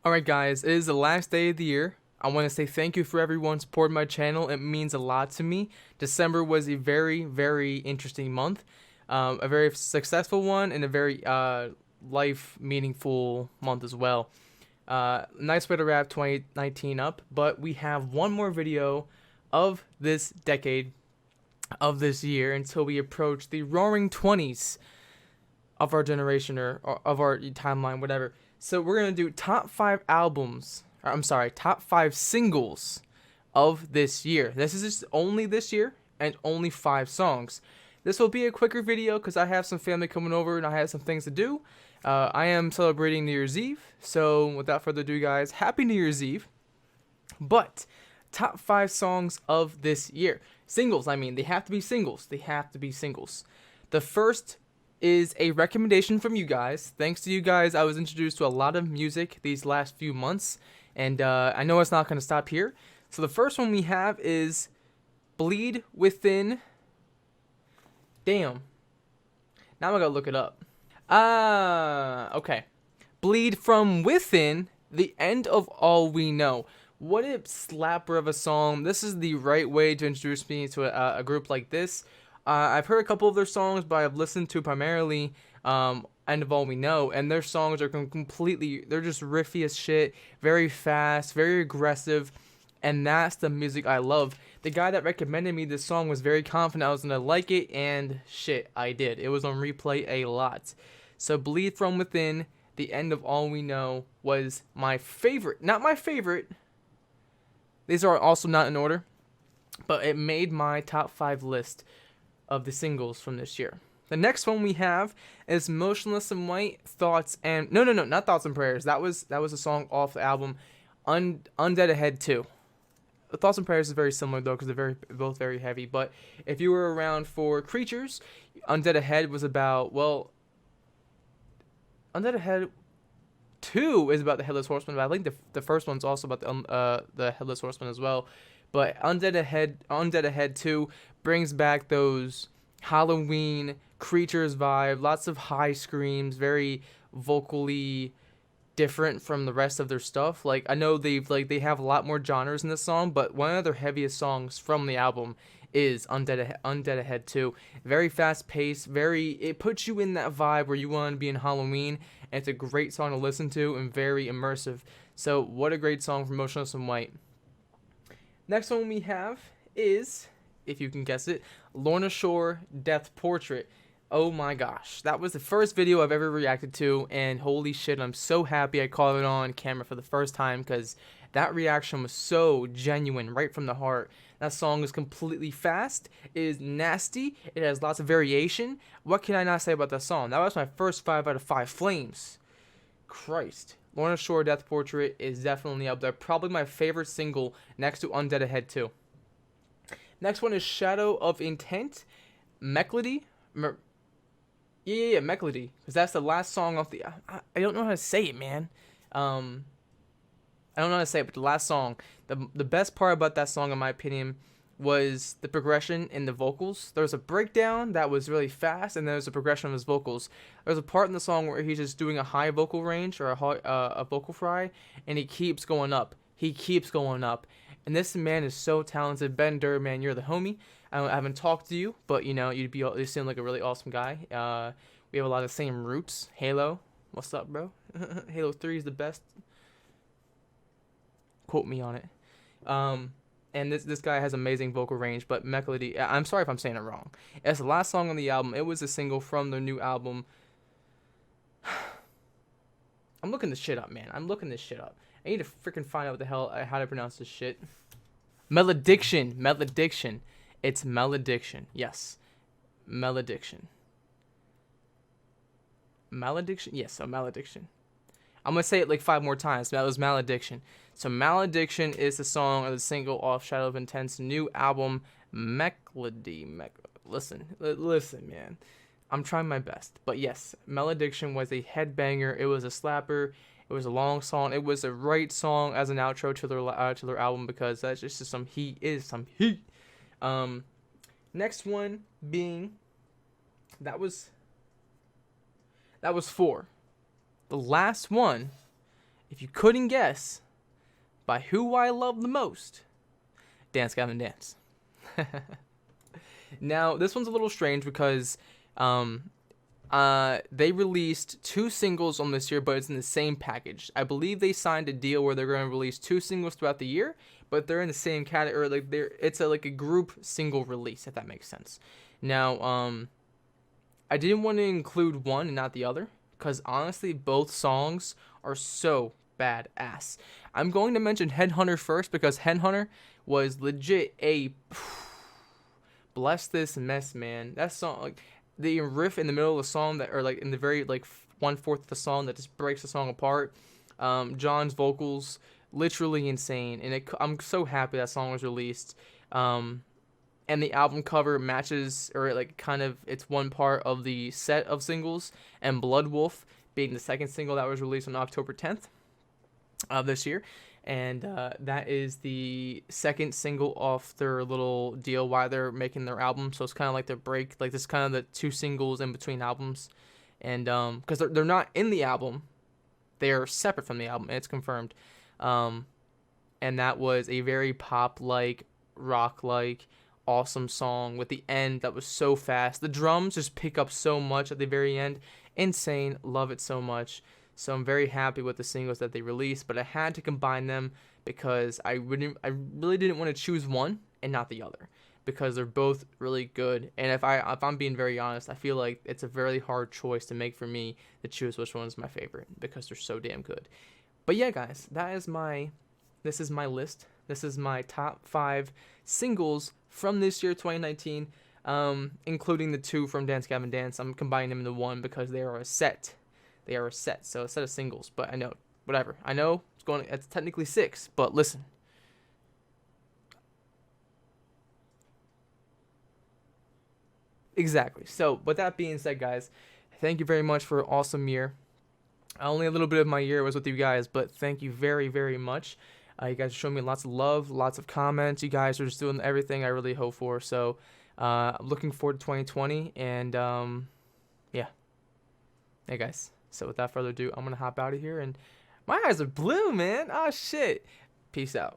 Alright guys, it is the last day of the year. I want to say thank you for everyone supporting my channel. It means a lot to me. December was a very interesting month. A very successful one and a very life meaningful month as well. Nice way to wrap 2019 up, but we have one more video of this decade, of this year, until we approach the roaring 20s of our generation or of our timeline, whatever. So we're going to do top 5 albums, or I'm sorry, top 5 singles of this year. This is just only this year and only 5 songs. This will be a quicker video because I have some family coming over and I have some things to do. I am celebrating New Year's Eve, so without further ado guys, Happy New Year's Eve. But top 5 songs of this year. Singles, I mean, they have to be singles. They have to be singles. The first is a recommendation from you guys. Thanks to you guys, I was introduced to a lot of music these last few months, and I know it's not going to stop here. So the first one we have is Bleed Within. Damn. Now I gotta look it up. Okay. Bleed From Within, The End of All We Know. What a slapper of a song. This is the right way to introduce me to a group like this. I've heard a couple of their songs, but I've listened to primarily End of All We Know, and their songs are they're just riffy as shit, very fast, very aggressive, and that's the music I love. The guy that recommended me this song was very confident I was going to like it, and shit, I did. It was on replay a lot. So Bleed From Within, The End of All We Know was my favorite. Not my favorite. These are also not in order, but it made my top 5 list of the singles from this year. The next one we have is Motionless and White, Thoughts and no, not Thoughts and Prayers. That was a song off the album Undead Ahead 2. Thoughts and Prayers is very similar though because they're both very heavy. But if you were around for Creatures, Undead Ahead was about, well, Undead Ahead 2 is about the Headless Horseman, but I think the first one's also about the Headless Horseman as well. But Undead Ahead 2 brings back those Halloween Creatures vibe, lots of high screams, very vocally different from the rest of their stuff. Like I know they have a lot more genres in this song, but one of their heaviest songs from the album is Undead Ahead 2. Very fast paced, it puts you in that vibe where you want to be in Halloween, and it's a great song to listen to and very immersive. So what a great song from Motionless and White. Next one we have is, if you can guess it, Lorna Shore Death Portrait. Oh my gosh, that was the first video I've ever reacted to, and holy shit, I'm so happy I caught it on camera for the first time because that reaction was so genuine, right from the heart. That song is completely fast, it is nasty, it has lots of variation. What can I not say about that song? That was my first 5 out of 5 flames. Christ. Lorna Shore Death Portrait is definitely up there. Probably my favorite single next to Undead Ahead 2. Next one is Shadow of Intent. Melody. Yeah, Melody. Because that's the last song off the... I don't know how to say it, man. I don't know how to say it, but the last song. The best part about that song, in my opinion, was the progression in the vocals. There was a breakdown that was really fast, and there was a progression of his vocals. There's a part in the song where he's just doing a high vocal range or a vocal fry, and he keeps going up. He keeps going up. And this man is so talented. Ben Durr, man, you're the homie. I haven't talked to you, but you know, you seem like a really awesome guy. We have a lot of the same roots. Halo, what's up, bro? Halo 3 is the best. Quote me on it. And this guy has amazing vocal range, but Melody, I'm sorry if I'm saying it wrong. It's the last song on the album. It was a single from their new album. I'm looking this shit up, man. I'm looking this shit up. I need to freaking find out what the hell, how to pronounce this shit. Malediction. It's Malediction. Yes. Malediction. Yes, so Malediction. I'm going to say it like 5 more times. That was Malediction. So Malediction is the song or the single off Shadow of Intent's new album, Melody. Listen, man. I'm trying my best. But yes, Malediction was a headbanger. It was a slapper. It was a long song. It was a right song as an outro to their album because that's just some heat. It is some heat. Next one being, that was 4. The last one if you couldn't guess by who I love the most, Dance Gavin Dance. Now, this one's a little strange because they released 2 singles on this year, but it's in the same package. I believe they signed a deal where they're going to release 2 singles throughout the year, but they're in the same category. Like it's like a group single release, if that makes sense. Now, I didn't want to include one and not the other because honestly, both songs are so badass. I'm going to mention Headhunter first because Headhunter was legit a bless this mess, man. That song, like the riff in the middle of the song that, or like in the very like 1/4 of the song that just breaks the song apart. John's vocals, literally insane, and I'm so happy that song was released. And the album cover matches, or like kind of, it's one part of the set of singles, and Blood Wolf being the second single that was released on October 10th of this year. And that is the second single off their little deal while they're making their album. So it's kind of like their break, like this kind of the 2 singles in between albums. And because they're not in the album, they're separate from the album, and it's confirmed. And that was a very pop-like, rock-like, awesome song with the end that was so fast. The drums just pick up so much at the very end. Insane. Love it so much. So I'm very happy with the singles that they released, but I had to combine them because I really didn't want to choose one and not the other because they're both really good. And if I'm being very honest, I feel like it's a very hard choice to make for me to choose which one's my favorite because they're so damn good. But yeah, guys, this is my list. This is my top 5 singles from this year, 2019, including the 2 from Dance Gavin Dance. I'm combining them into one because they are a set. So a set of singles. But I know, whatever. I know it's technically 6, but listen. Exactly. So with that being said, guys, thank you very much for an awesome year. Only a little bit of my year was with you guys, but thank you very, very much. You guys are showing me lots of love, lots of comments. You guys are just doing everything I really hope for. So I'm looking forward to 2020. And yeah. Hey, guys. So without further ado, I'm going to hop out of here. And my eyes are blue, man. Oh, shit. Peace out.